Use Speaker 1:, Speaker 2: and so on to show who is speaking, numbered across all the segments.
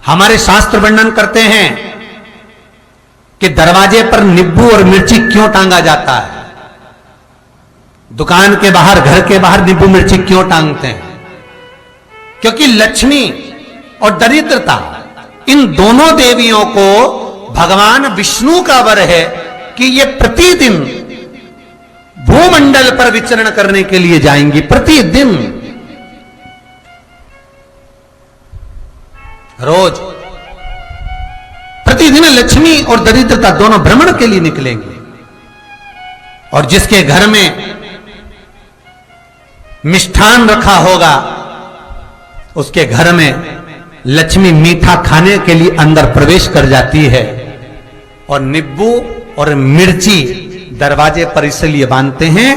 Speaker 1: हमारे शास्त्र वर्णन करते हैं कि दरवाजे पर नींबू और मिर्ची क्यों टांगा जाता है। दुकान के बाहर, घर के बाहर नींबू मिर्ची क्यों टांगते हैं? क्योंकि लक्ष्मी और दरिद्रता, इन दोनों देवियों को भगवान विष्णु का वर है कि ये प्रतिदिन भूमंडल पर विचरण करने के लिए जाएंगी। प्रतिदिन, रोज प्रतिदिन लक्ष्मी और दरिद्रता दोनों भ्रमण के लिए निकलेंगे। और जिसके घर में मिष्ठान रखा होगा, उसके घर में लक्ष्मी मीठा खाने के लिए अंदर प्रवेश कर जाती है। और नींबू और मिर्ची दरवाजे पर इसलिए बांधते हैं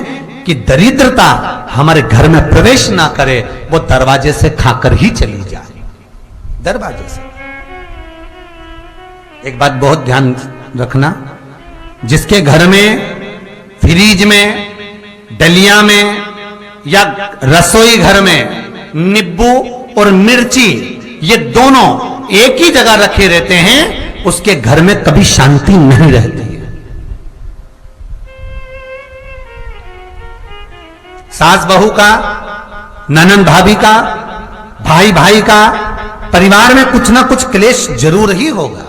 Speaker 1: कि दरिद्रता हमारे घर में प्रवेश ना करे, वो दरवाजे से खाकर ही चली जाए। दरवाजे से। एक बात बहुत ध्यान रखना, जिसके घर में फ्रिज में, डलिया में या रसोई घर में नींबू और मिर्ची ये दोनों एक ही जगह रखे रहते हैं, उसके घर में कभी शांति नहीं रहती है। सास बहू का, ननंद भाभी का, भाई भाई का, परिवार में कुछ ना कुछ क्लेश जरूर ही होगा।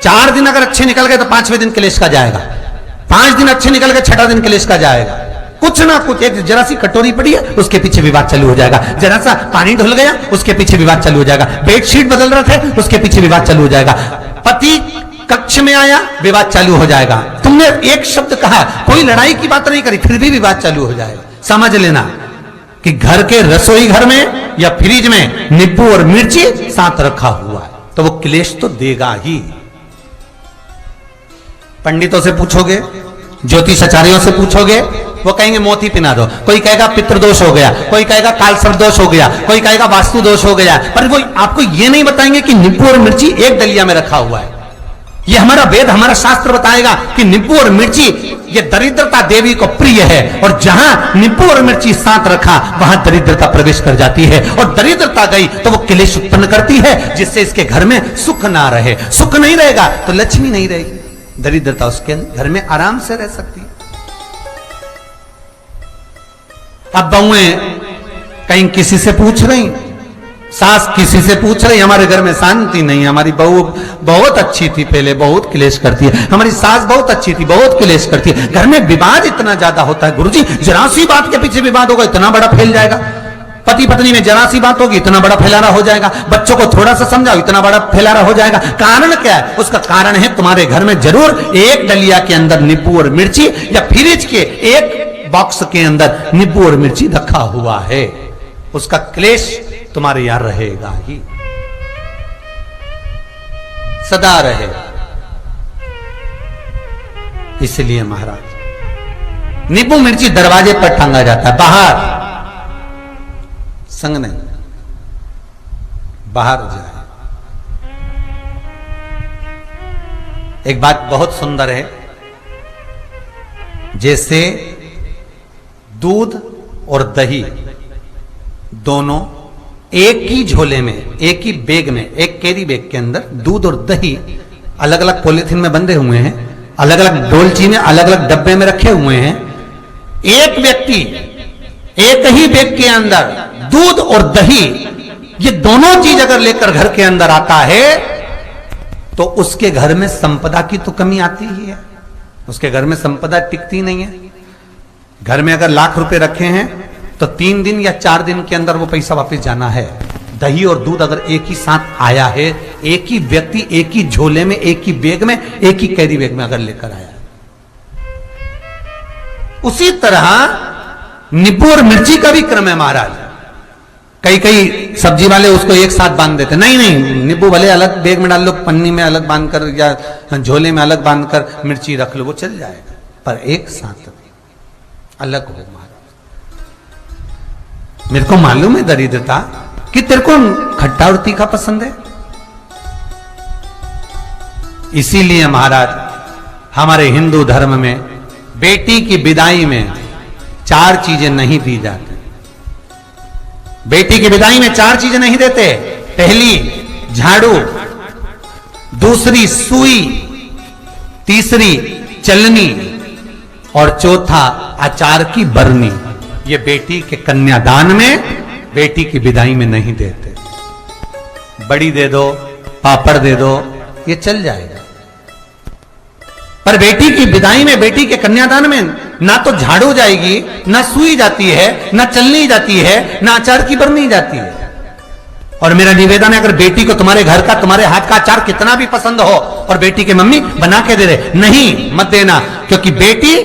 Speaker 1: 4 दिन अगर अच्छे निकल गए तो 5वें दिन क्लेश का जाएगा। 5 दिन अच्छे निकल गए, 6ठा दिन क्लेश का जाएगा। कुछ ना कुछ, एक जरा सी कटोरी पड़ी है उसके पीछे विवाद चालू हो जाएगा, जरा सा पानी ढुल गया उसके पीछे विवाद चालू हो जाएगा, बेडशीट बदल रहे थे उसके पीछे विवाद चालू हो जाएगा, पति कक्ष में आया विवाद चालू हो जाएगा, तुमने एक शब्द कहा, कोई लड़ाई की बात नहीं करी, फिर भी विवाद चालू हो जाएगा। समझ लेना कि घर के रसोई घर में या फ्रिज में नींबू और मिर्ची साथ रखा हुआ है तो वो क्लेश तो देगा ही। पंडितों से पूछोगे, ज्योतिषाचार्यों से पूछोगे, वो कहेंगे मोती पिना दो, कोई कहेगा पितृदोष हो गया, कोई कहेगा कालसर्प दोष हो गया, कोई कहेगा वास्तु दोष हो गया, पर वो आपको ये नहीं बताएंगे कि नींबू और मिर्ची एक डलिया में रखा हुआ है। ये हमारा वेद, हमारा शास्त्र बताएगा कि नींबू और मिर्ची ये दरिद्रता देवी को प्रिय है, और जहां नींबू और मिर्ची साथ रखा वहां दरिद्रता प्रवेश कर जाती है, और दरिद्रता गई तो वो क्लेश उत्पन्न करती है, जिससे इसके घर में सुख ना रहे। सुख नहीं रहेगा तो लक्ष्मी नहीं रहेगी, दरिद्रता उसके घर में आराम से रह सकती है। अब बहुएं कहीं किसी से पूछ रही, सास किसी से पूछ रही, हमारे घर में शांति नहीं, हमारी बहू बहुत अच्छी थी पहले, बहुत क्लेश करती है, हमारी सास बहुत अच्छी थी, बहुत क्लेश करती है, घर में विवाद इतना ज्यादा होता है। गुरुजी, जरा सी बात के पीछे विवाद होगा इतना बड़ा फैल जाएगा, पति पत्नी में जरा सी बात होगी इतना बड़ा फैलाना हो जाएगा, बच्चों को थोड़ा सा समझाओ इतना बड़ा फैलाना हो जाएगा। कारण क्या है? उसका कारण है तुम्हारे घर में जरूर एक डलिया के अंदर नींबू और मिर्ची या फ्रिज के एक बॉक्स के अंदर नींबू और मिर्ची रखा हुआ है, उसका क्लेश तुम्हारे यहां रहेगा ही, सदा रहेगा। इसलिए महाराज नींबू मिर्ची दरवाजे पर टांगा जाता है, बाहर संग नहीं, बाहर जाए। एक बात बहुत सुंदर है, जैसे दूध और दही दोनों एक ही झोले में, एक ही बैग में, एक कैरी बैग के अंदर दूध और दही अलग अलग पॉलिथीन में बंधे हुए हैं, अलग अलग डोलची में, अलग अलग डब्बे में रखे हुए हैं। एक व्यक्ति एक ही बैग के अंदर दूध और दही ये दोनों चीज अगर लेकर घर के अंदर आता है तो उसके घर में संपदा की तो कमी आती ही है, उसके घर में संपदा टिकती नहीं है। घर में अगर लाख रुपए रखे हैं तो 3 दिन या 4 दिन के अंदर वो पैसा वापस जाना है। दही और दूध अगर एक ही साथ आया है, एक ही व्यक्ति एक ही झोले में, एक ही बैग में, एक ही कैरी बैग में अगर लेकर आया, उसी तरह नींबू और मिर्ची का भी क्रम है महाराज। कई कई सब्जी वाले उसको एक साथ बांध देते, नहीं नहीं, नींबू भले अलग बैग में डाल लो, पन्नी में अलग बांधकर या झोले में अलग बांधकर मिर्ची रख लो, वो चल जाएगा, पर एक साथ अलग हो महाराज। मेरे को मालूम है दरिद्रता कि तेरे को खट्टा और तीखा पसंद है, इसीलिए महाराज हमारे हिंदू धर्म में बेटी की विदाई में 4 चीजें नहीं दी जाती। बेटी की विदाई में 4 चीजें नहीं देते। पहली झाड़ू, दूसरी सुई, तीसरी चलनी और चौथा अचार की बरनी। ये बेटी के कन्यादान में, बेटी की विदाई में नहीं देते। बड़ी दे दो, पापड़ दे दो, ये चल जाएगा, पर बेटी की विदाई में, बेटी के कन्यादान में ना तो झाड़ू जाएगी, ना सुई जाती है, ना चलनी जाती है, ना अचार की बरनी जाती है। और मेरा निवेदन है, अगर बेटी को तुम्हारे घर का, तुम्हारे हाथ का अचार कितना भी पसंद हो और बेटी के मम्मी बना के दे रहे, नहीं, मत देना, क्योंकि बेटी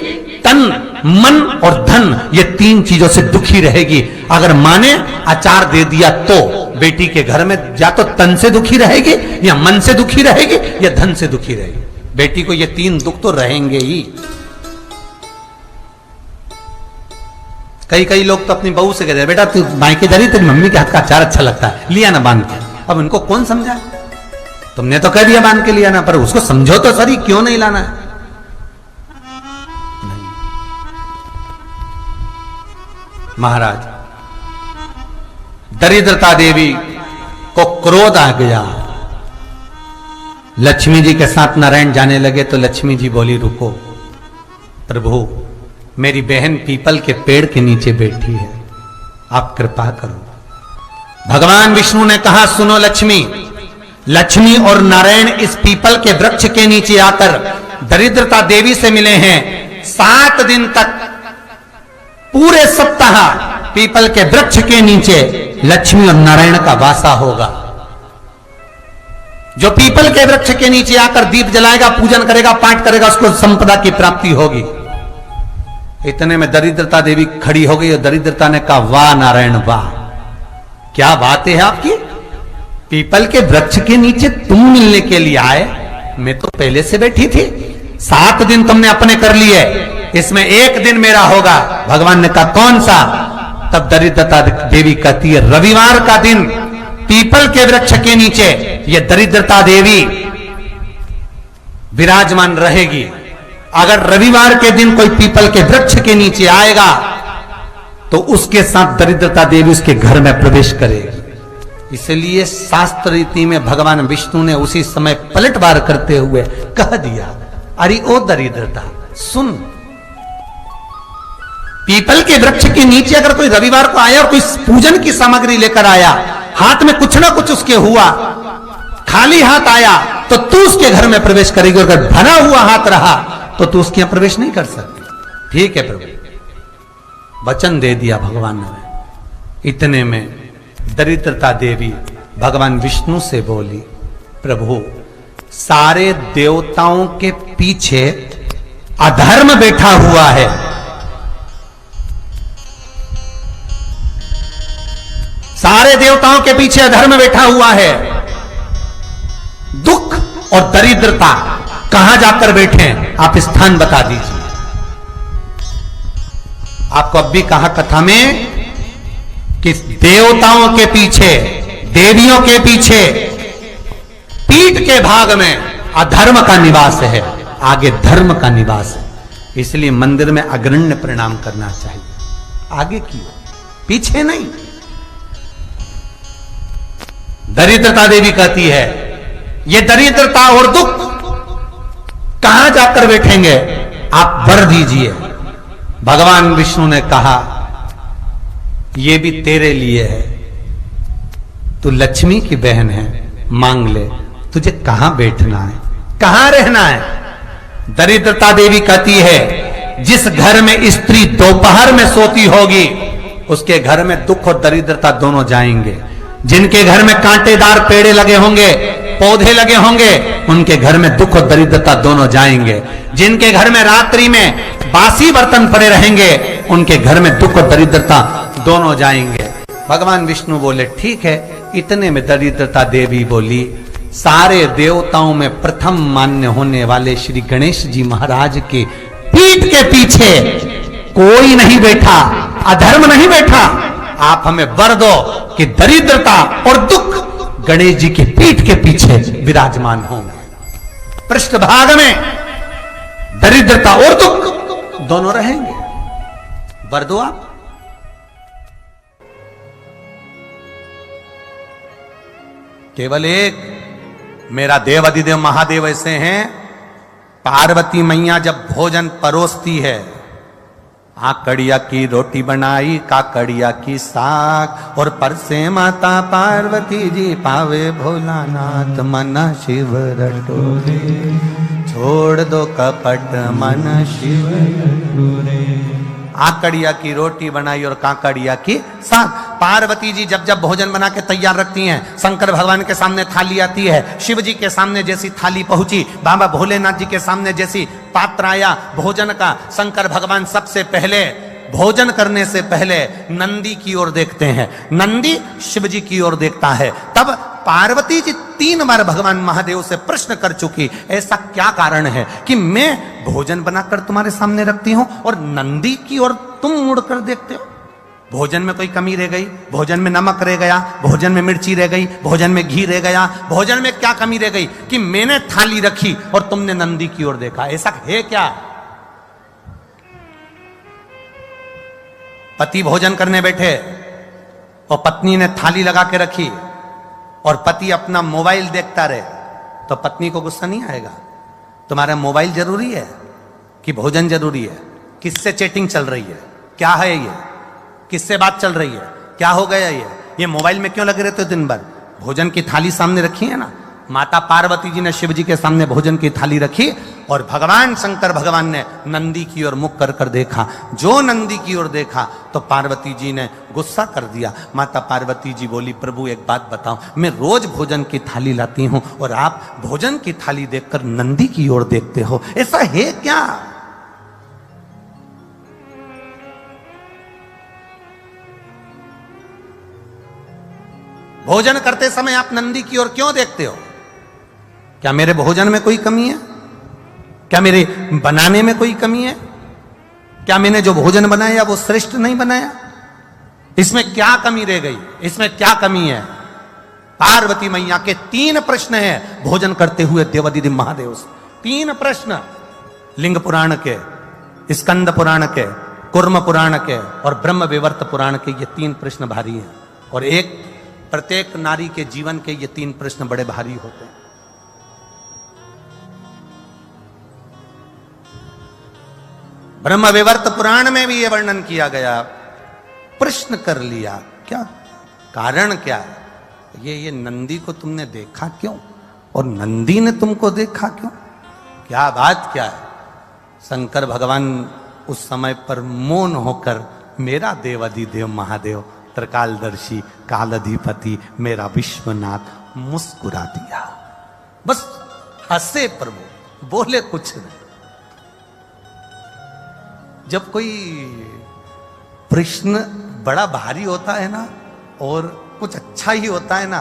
Speaker 1: तन, मन और धन, ये 3 चीजों से दुखी रहेगी। अगर मां ने अचार दे दिया तो बेटी के घर में या तो तन से दुखी रहेगी, या मन से दुखी रहेगी, या धन से दुखी रहेगी। बेटी को ये 3 दुख तो रहेंगे ही। कई लोग तो अपनी बहू से कहते हैं, बेटा तू मायके जा रही, तेरी मम्मी के हाथ का अचार अच्छा लगता है, लिया ना बांध के। अब उनको कौन समझा? तुमने तो कह दिया बांध के लिया ना, पर उसको समझो तो सही, क्यों नहीं लाना है? महाराज, दरिद्रता देवी को क्रोध आ गया। लक्ष्मी जी के साथ नारायण जाने लगे तो लक्ष्मी जी बोली, रुको प्रभु, मेरी बहन पीपल के पेड़ के नीचे बैठी है, आप कृपा करो। भगवान विष्णु ने कहा, सुनो लक्ष्मी, लक्ष्मी और नारायण इस पीपल के वृक्ष के नीचे आकर दरिद्रता देवी से मिले हैं। 7 दिन तक, पूरे सप्ताह पीपल के वृक्ष के नीचे लक्ष्मी और नारायण का वासा होगा। जो पीपल के वृक्ष के नीचे आकर दीप जलाएगा, पूजन करेगा, पाठ करेगा, उसको संपदा की प्राप्ति होगी। इतने में दरिद्रता देवी खड़ी हो गई और दरिद्रता ने कहा, वाह नारायण वाह, क्या बात है आपकी, पीपल के वृक्ष के नीचे तुम मिलने के लिए आए, मैं तो पहले से बैठी थी। 7 दिन तुमने अपने कर लिए, इसमें 1 दिन मेरा होगा। भगवान ने कहा, कौन सा? तब दरिद्रता देवी कहती है, रविवार का दिन पीपल के वृक्ष के नीचे ये दरिद्रता देवी विराजमान रहेगी। अगर रविवार के दिन कोई पीपल के वृक्ष के नीचे आएगा तो उसके साथ दरिद्रता देवी उसके घर में प्रवेश करेगी। इसलिए शास्त्र रीति में भगवान विष्णु ने उसी समय पलटवार करते हुए कह दिया, अरे ओ दरिद्रता सुन, पीपल के वृक्ष के नीचे अगर कोई रविवार को आया और कोई पूजन की सामग्री लेकर आया, हाथ में कुछ ना कुछ उसके हुआ, खाली हाथ आया, तो तू उसके घर में प्रवेश करेगी। अगर भरा हुआ हाथ रहा तो तू उसके यहां प्रवेश नहीं कर सकती। ठीक है प्रभु, वचन दे दिया भगवान ने। इतने में दरिद्रता देवी भगवान विष्णु से बोली, प्रभु, सारे देवताओं के पीछे अधर्म बैठा हुआ है, सारे देवताओं के पीछे अधर्म बैठा हुआ है। दुख और दरिद्रता कहां जाकर बैठे हैं, आप स्थान बता दीजिए। आपको अब भी कहा कथा में कि देवताओं के पीछे, देवियों के पीछे, पीठ के भाग में अधर्म का निवास है, आगे धर्म का निवास है। इसलिए मंदिर में अग्रण्य प्रणाम करना चाहिए, आगे की पीछे नहीं। दरिद्रता देवी कहती है, ये दरिद्रता और दुख कहां जाकर बैठेंगे, आप वर दीजिए। भगवान विष्णु ने कहा, ये भी तेरे लिए है, तू लक्ष्मी की बहन है, मांग ले, तुझे कहां बैठना है, कहां रहना है। दरिद्रता देवी कहती है, जिस घर में स्त्री दोपहर में सोती होगी उसके घर में दुख और दरिद्रता दोनों जाएंगे। जिनके घर में कांटेदार पेड़े लगे होंगे, पौधे लगे होंगे, उनके घर में दुख और दरिद्रता दोनों जाएंगे। जिनके घर में रात्रि में बासी बर्तन पड़े रहेंगे, उनके घर में दुख और दरिद्रता दोनों जाएंगे। भगवान विष्णु बोले, ठीक है। इतने में दरिद्रता देवी बोली, सारे देवताओं में प्रथम मान्य होने वाले श्री गणेश जी महाराज के पीठ के पीछे कोई नहीं बैठा, अधर्म नहीं बैठा। आप हमें वर दो कि दरिद्रता और दुख गणेश जी के पीठ के पीछे विराजमान होंगे, पृष्ठभाग में दरिद्रता और दुख दोनों रहेंगे। वर दो आप। केवल एक मेरा देव अधिदेव महादेव ऐसे हैं, पार्वती मैया जब भोजन परोसती है, कड़िया की रोटी बनाई, काकड़िया की साग, और परसे माता पार्वती जी पावे भोलानाथ, मन शिव रटोरे, छोड़ दो कपट मन शिव रटोरे। आकड़िया की रोटी बनाई और काकड़िया की साग। पार्वती जी जब जब भोजन बना के तैयार रखती हैं, शंकर भगवान के सामने थाली आती है, शिव जी के सामने जैसी थाली पहुंची, बाबा भोलेनाथ जी के सामने जैसी पात्र आया भोजन का, शंकर भगवान सबसे पहले भोजन करने से पहले नंदी की ओर देखते हैं, नंदी शिव जी की ओर देखता है। तब पार्वती जी 3 बार भगवान महादेव से प्रश्न कर चुकी, ऐसा क्या कारण है कि मैं भोजन बनाकर तुम्हारे सामने रखती हूं और नंदी की ओर तुम मुड़कर देखते हो? भोजन में कोई कमी रह गई, भोजन में नमक रह गया, भोजन में मिर्ची रह गई, भोजन में घी रह गया, भोजन में क्या कमी रह गई कि मैंने थाली रखी और तुमने नंदी की ओर देखा? ऐसा है क्या? पति भोजन करने बैठे और पत्नी ने थाली लगा के रखी और पति अपना मोबाइल देखता रहे, तो पत्नी को गुस्सा नहीं आएगा? तुम्हारा मोबाइल जरूरी है कि भोजन जरूरी है? किससे चैटिंग चल रही है? क्या है ये? किससे बात चल रही है? क्या हो गया ये मोबाइल में क्यों लगे रहते हो दिन भर? भोजन की थाली सामने रखी है ना। माता पार्वती जी ने शिव जी के सामने भोजन की थाली रखी और भगवान शंकर भगवान ने नंदी की ओर मुख कर कर देखा। जो नंदी की ओर देखा तो पार्वती जी ने गुस्सा कर दिया। माता पार्वती जी बोली, प्रभु एक बात बताओ, मैं रोज भोजन की थाली लाती हूं और आप भोजन की थाली देखकर नंदी की ओर देखते हो, ऐसा है क्या? भोजन करते समय आप नंदी की ओर क्यों देखते हो? क्या मेरे भोजन में कोई कमी है? क्या मेरे बनाने में कोई कमी है? क्या मैंने जो भोजन बनाया वो श्रेष्ठ नहीं बनाया? इसमें क्या कमी रह गई? इसमें क्या कमी है? पार्वती मैया के 3 प्रश्न हैं भोजन करते हुए देवाधिदेव महादेव से। 3 प्रश्न, लिंग पुराण के, स्कंद पुराण के, कुर्म पुराण के और ब्रह्म विवर्त पुराण के, ये 3 प्रश्न भारी हैं। और प्रत्येक नारी के जीवन के ये 3 प्रश्न बड़े भारी होते हैं। ब्रह्म विवर्त पुराण में भी ये वर्णन किया गया। प्रश्न कर लिया, क्या कारण क्या है? ये नंदी को तुमने देखा क्यों और नंदी ने तुमको देखा क्यों? क्या बात क्या है? शंकर भगवान उस समय पर मौन होकर, मेरा देवाधिदेव महादेव, त्रिकालदर्शी, कालाधिपति, मेरा विश्वनाथ, मुस्कुरा दिया। बस हंसे प्रभु, बोले कुछ नहीं। जब कोई प्रश्न बड़ा भारी होता है ना और कुछ अच्छा ही होता है ना,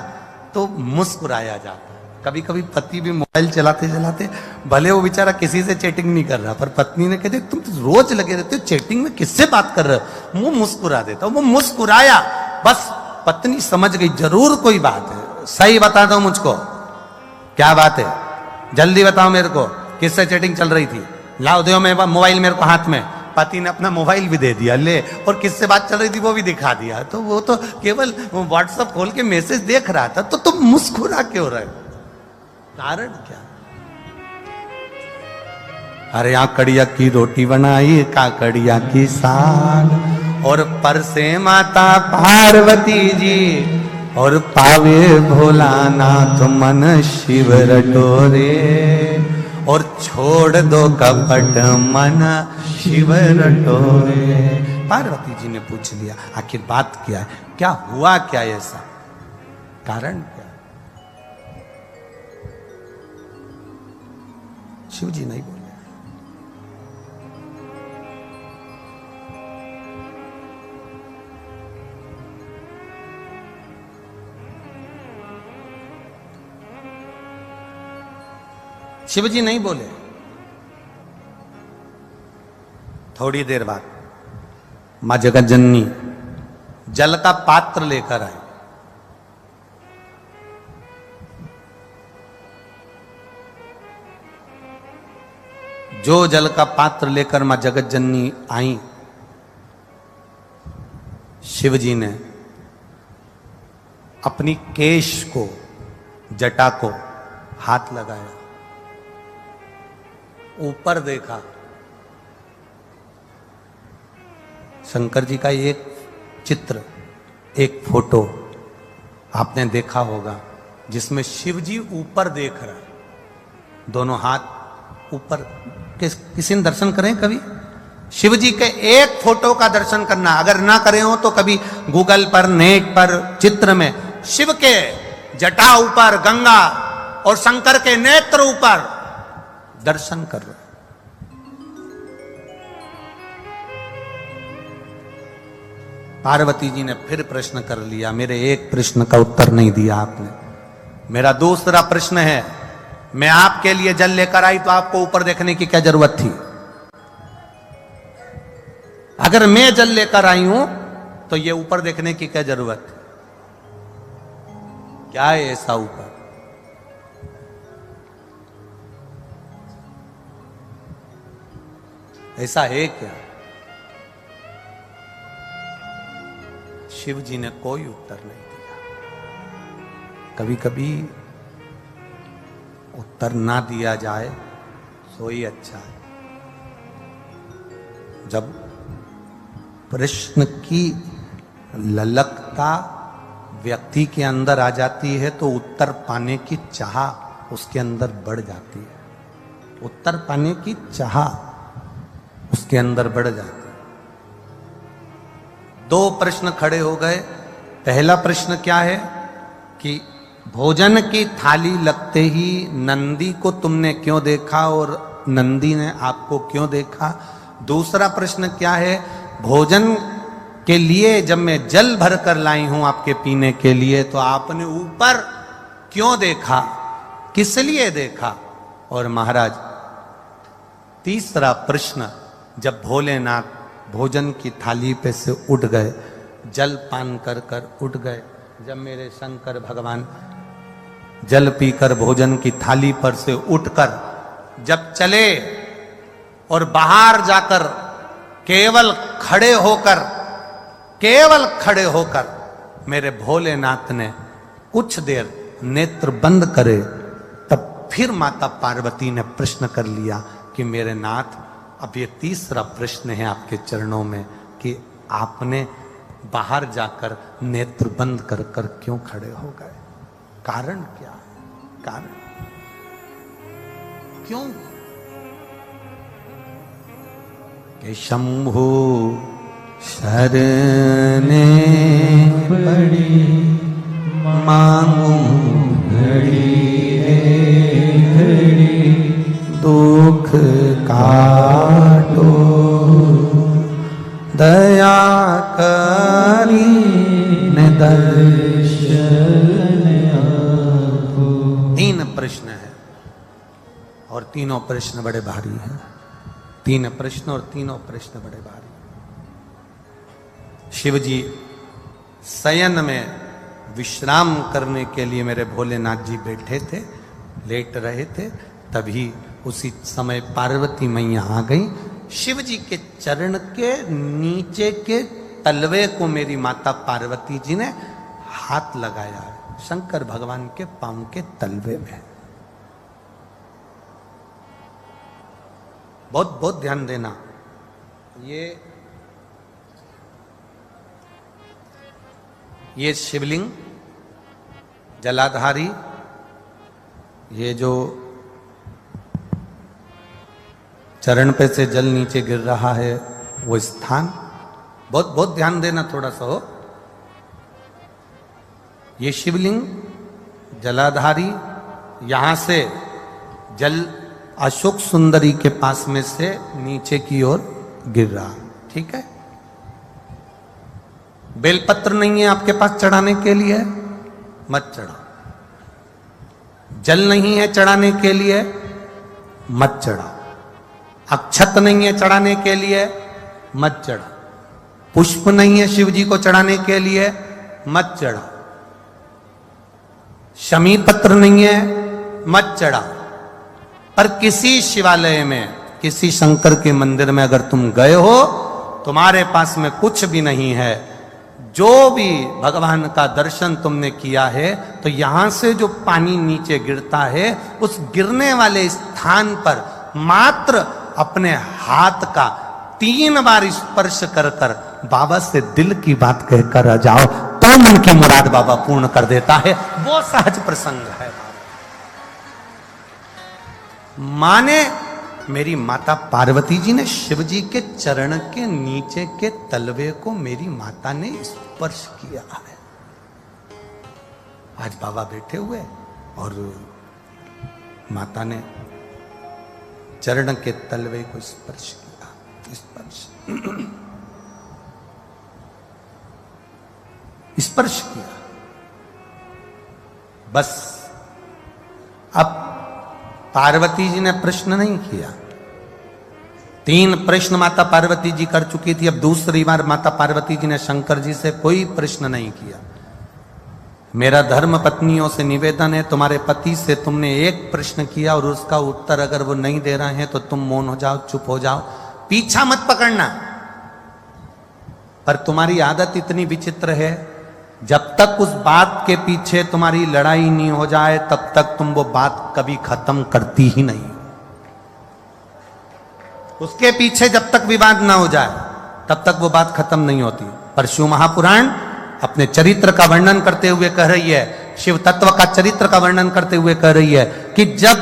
Speaker 1: तो मुस्कुराया जाता है। कभी कभी पति भी मोबाइल चलाते चलाते, भले वो बेचारा किसी से चैटिंग नहीं कर रहा, पर पत्नी ने कहते तुम तो रोज लगे रहते हो चैटिंग में, किससे बात कर रहे हो? वो मुस्कुरा देता। वो मुस्कुराया, बस पत्नी समझ गई जरूर कोई बात है। सही बता दो मुझको, क्या बात है? जल्दी बताओ मेरे को, किससे चैटिंग चल रही थी? लाओ दो मेरे मोबाइल मेरे को हाथ में। पति ने अपना मोबाइल भी दे दिया, ले, और किससे बात चल रही थी वो भी दिखा दिया। तो वो तो केवल व्हाट्सएप खोल के मैसेज देख रहा था, तो तुम मुस्कुरा क्यों रहे? कारण क्या? अरे आकड़िया की रोटी बनाई, काकड़िया की साग, और परसे माता पार्वती जी, और पावे भोलानाथ मन शिव रटोरे, और छोड़ दो कपट मन शिव रटोरे। पार्वती जी ने पूछ लिया, आखिर बात क्या है? क्या हुआ? क्या ऐसा कारण क्या? शिव जी नहीं बोले। शिव जी नहीं बोले। थोड़ी देर बाद मां जगत जननी जल का पात्र लेकर आई। जो जल का पात्र लेकर मां जगत जननी आई, शिव जी ने अपनी केश को जटा को हाथ लगाया, ऊपर देखा। शंकर जी का एक चित्र, एक फोटो आपने देखा होगा जिसमें शिव जी ऊपर देख रहा है, दोनों हाथ ऊपर। किसी ने दर्शन करें कभी? शिव जी के एक फोटो का दर्शन करना, अगर ना करे हो तो कभी गूगल पर, नेट पर, चित्र में शिव के जटा ऊपर गंगा और शंकर के नेत्र ऊपर दर्शन कर रहे। पार्वती जी ने फिर प्रश्न कर लिया, मेरे एक प्रश्न का उत्तर नहीं दिया आपने। मेरा दूसरा प्रश्न है, मैं आपके लिए जल लेकर आई तो आपको ऊपर देखने की क्या जरूरत थी? अगर मैं जल लेकर आई हूं तो ये ऊपर देखने की क्या जरूरत है? क्या है ऐसा ऊपर? ऐसा है क्या? शिव जी ने कोई उत्तर नहीं दिया। कभी कभी उत्तर ना दिया जाए तो ही अच्छा है। जब प्रश्न की ललकता व्यक्ति के अंदर आ जाती है तो उत्तर पाने की चाह उसके अंदर बढ़ जाती है। उत्तर पाने की चाह उसके अंदर बढ़ जाती है। दो प्रश्न खड़े हो गए। पहला प्रश्न क्या है कि भोजन की थाली लगते ही नंदी को तुमने क्यों देखा और नंदी ने आपको क्यों देखा? दूसरा प्रश्न क्या है, भोजन के लिए जब मैं जल भर कर लाई हूं आपके पीने के लिए तो आपने ऊपर क्यों देखा, किस लिए देखा? और महाराज तीसरा प्रश्न, जब भोलेनाथ भोजन की थाली पे से उठ गए, जल पान कर कर उठ गए, जब मेरे शंकर भगवान जल पीकर भोजन की थाली पर से उठकर जब चले और बाहर जाकर केवल खड़े होकर मेरे भोलेनाथ ने कुछ देर नेत्र बंद करे, तब फिर माता पार्वती ने प्रश्न कर लिया कि मेरे नाथ, अब ये तीसरा प्रश्न है आपके चरणों में कि आपने बाहर जाकर नेत्र बंद कर कर क्यों खड़े हो गए? कारण क्या है? कारण क्यों? कि शंभु शरणे पड़ी मांगू घड़ी रे घड़ी दुख काटो दया करी ने दर्शन आपो। तीन प्रश्न है और तीनों प्रश्न बड़े भारी हैं। तीन प्रश्न और तीनों प्रश्न बड़े भारी। शिव जी शयन में विश्राम करने के लिए मेरे भोलेनाथ जी बैठे थे, लेट रहे थे, तभी उसी समय पार्वती मैया आ गई। शिव जी के चरण के नीचे के तलवे को मेरी माता पार्वती जी ने हाथ लगाया है, शंकर भगवान के पांव के तलवे में। बहुत बहुत ध्यान देना। ये शिवलिंग जलाधारी, ये जो चरण पे से जल नीचे गिर रहा है वो स्थान, बहुत बहुत ध्यान देना थोड़ा सा हो। ये शिवलिंग जलाधारी, यहां से जल अशोक सुंदरी के पास में से नीचे की ओर गिर रहा, ठीक है। बेलपत्र नहीं है आपके पास चढ़ाने के लिए, मत चढ़ाओ। जल नहीं है चढ़ाने के लिए, मत चढ़ाओ। अक्षत नहीं है चढ़ाने के लिए, मत चढ़ाओ। पुष्प नहीं है शिव जी को चढ़ाने के लिए, मत चढ़ाओ। शमी पत्र नहीं है, मत चढ़ाओ। पर किसी शिवालय में, किसी शंकर के मंदिर में अगर तुम गए हो, तुम्हारे पास में कुछ भी नहीं है, जो भी भगवान का दर्शन तुमने किया है तो यहां से जो पानी नीचे गिरता है उस गिरने वाले स्थान पर मात्र अपने हाथ का 3 बार स्पर्श कर कर बाबा से दिल की बात कहकर आ जाओ तो मन की मुराद बाबा पूर्ण कर देता है। वो सहज प्रसंग है। माने मेरी माता पार्वती जी ने शिव जी के चरण के नीचे के तलवे को मेरी माता ने स्पर्श किया है। आज बाबा बैठे हुए और माता ने चरण के तलवे को स्पर्श किया। स्पर्श किया। बस अब पार्वती जी ने प्रश्न नहीं किया। 3 प्रश्न माता पार्वती जी कर चुकी थी। अब दूसरी बार माता पार्वती जी ने शंकर जी से कोई प्रश्न नहीं किया। मेरा धर्म पत्नियों से निवेदन है, तुम्हारे पति से तुमने एक प्रश्न किया और उसका उत्तर अगर वो नहीं दे रहे हैं तो तुम मौन हो जाओ, चुप हो जाओ, पीछा मत पकड़ना। पर तुम्हारी आदत इतनी विचित्र है, जब तक उस बात के पीछे तुम्हारी लड़ाई नहीं हो जाए तब तक तुम वो बात कभी खत्म करती ही नहीं। उसके पीछे जब तक विवाद ना हो जाए तब तक वो बात खत्म नहीं होती। पर शिव महापुराण अपने चरित्र का वर्णन करते हुए कह रही है, शिव तत्व का चरित्र का वर्णन करते हुए कह रही है कि जब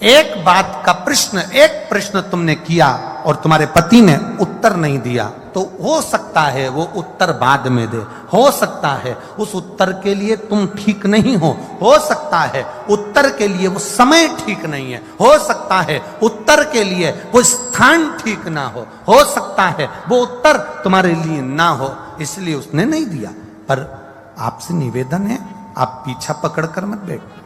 Speaker 1: एक बात का प्रश्न, एक प्रश्न तुमने किया और तुम्हारे पति ने उत्तर नहीं दिया तो हो सकता है वो उत्तर बाद में दे, हो सकता है उस उत्तर के लिए तुम ठीक नहीं हो सकता है उत्तर के लिए वो समय ठीक नहीं है, हो सकता है उत्तर के लिए वो स्थान ठीक ना हो सकता है वो उत्तर तुम्हारे लिए ना हो, इसलिए उसने नहीं दिया। पर आपसे निवेदन है, आप पीछा पकड़कर मत बैठो।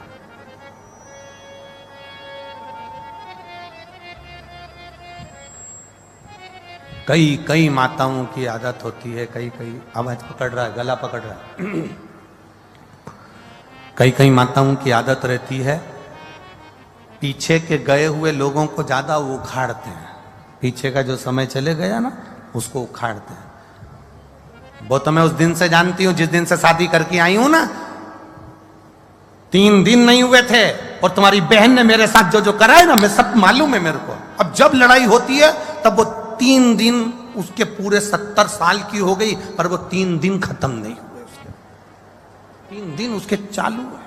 Speaker 1: कई माताओं की आदत होती है, कई आवाज पकड़ रहा है, गला पकड़ रहा है। कई माताओं की आदत रहती है, पीछे के गए हुए लोगों को ज्यादा उखाड़ते हैं। पीछे का जो समय चले गया ना उसको उखाड़ते हैं। वो तो मैं उस दिन से जानती हूं जिस दिन से शादी करके आई हूं ना, 3 दिन नहीं हुए थे और तुम्हारी बहन ने मेरे साथ जो करा है ना, मैं सब मालूम है मेरे को। अब जब लड़ाई होती है तब वो 3 दिन, उसके पूरे 70 साल की हो गई पर वो 3 दिन खत्म नहीं हुए। उसके 3 दिन उसके चालू है।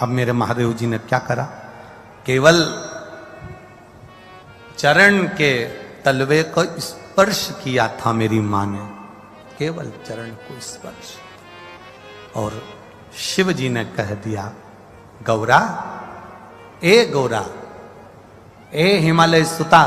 Speaker 1: अब मेरे महादेव जी ने क्या करा, केवल चरण के तलवे को स्पर्श किया था मेरी मां ने, केवल चरण को स्पर्श। और शिव जी ने कह दिया, गौरा, ए गौरा, ए हिमालय सुता,